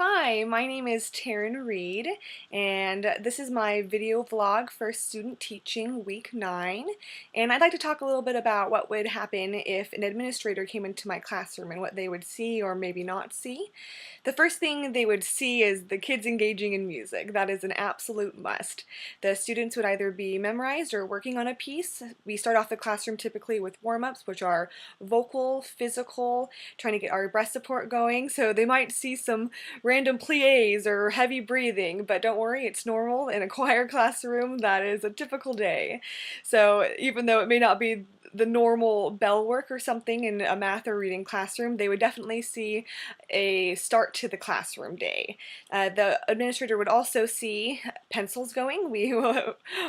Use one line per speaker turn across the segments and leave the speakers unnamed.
Hi, my name is Taryn Reed, and this is my video vlog for Student Teaching Week 9. And I'd like to talk a little bit about what would happen if an administrator came into my classroom and what they would see or maybe not see. The first thing they would see is the kids engaging in music. That is an absolute must. The students would either be memorized or working on a piece. We start off the classroom typically with warm-ups, which are vocal, physical, trying to get our breath support going. So they might see some random plies or heavy breathing, but don't worry, it's normal in a choir classroom. That is a typical day. So even though it may not be the normal bell work or something in a math or reading classroom, they would definitely see a start to the classroom day. The administrator would also see pencils going.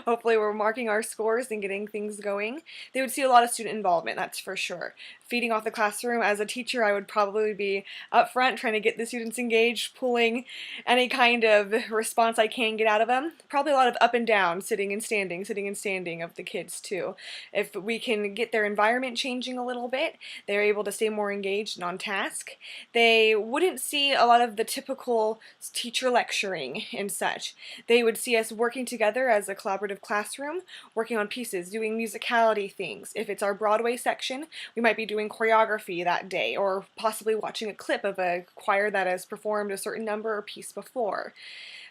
Hopefully we're marking our scores and getting things going. They would see a lot of student involvement, that's for sure. Feeding off the classroom, as a teacher, I would probably be up front trying to get the students engaged, pulling any kind of response I can get out of them. Probably a lot of up and down, sitting and standing of the kids too. If we can get their environment changing a little bit, they're able to stay more engaged and on task. They wouldn't see a lot of the typical teacher lecturing and such. They would see us working together as a collaborative classroom, working on pieces, doing musicality things. If it's our Broadway section, we might be doing choreography that day, or possibly watching a clip of a choir that has performed a certain number or piece before.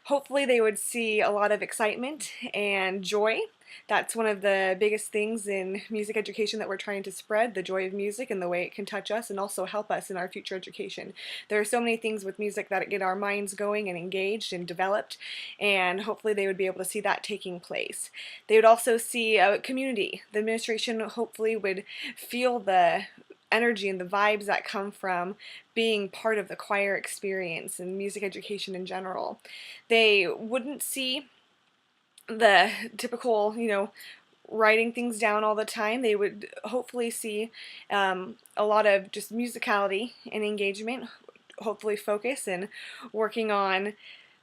Hopefully they would see a lot of excitement and joy. That's one of the biggest things in music education that we're trying to spread, the joy of music and the way it can touch us and also help us in our future education. There are so many things with music that get our minds going and engaged and developed, and hopefully they would be able to see that taking place. They would also see a community. The administration hopefully would feel the energy and the vibes that come from being part of the choir experience and music education in general. They wouldn't see the typical, writing things down all the time. They would hopefully see a lot of just musicality and engagement, hopefully focus and working on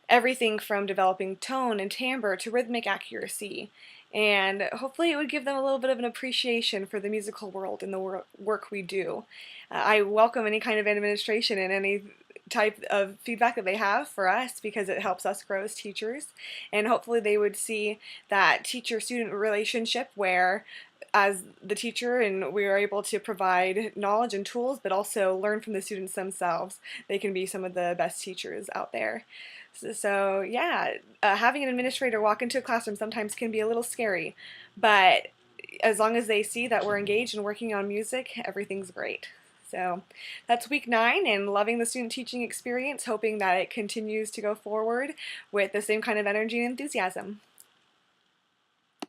everything from developing tone and timbre to rhythmic accuracy. And hopefully it would give them a little bit of an appreciation for the musical world and the work we do. I welcome any kind of administration and any type of feedback that they have for us, because it helps us grow as teachers. And hopefully they would see that teacher-student relationship where as the teacher and we are able to provide knowledge and tools, but also learn from the students themselves. They can be some of the best teachers out there. So yeah, having an administrator walk into a classroom sometimes can be a little scary, but as long as they see that we're engaged and working on music, everything's great. So that's week 9, and loving the student teaching experience, hoping that it continues to go forward with the same kind of energy and enthusiasm.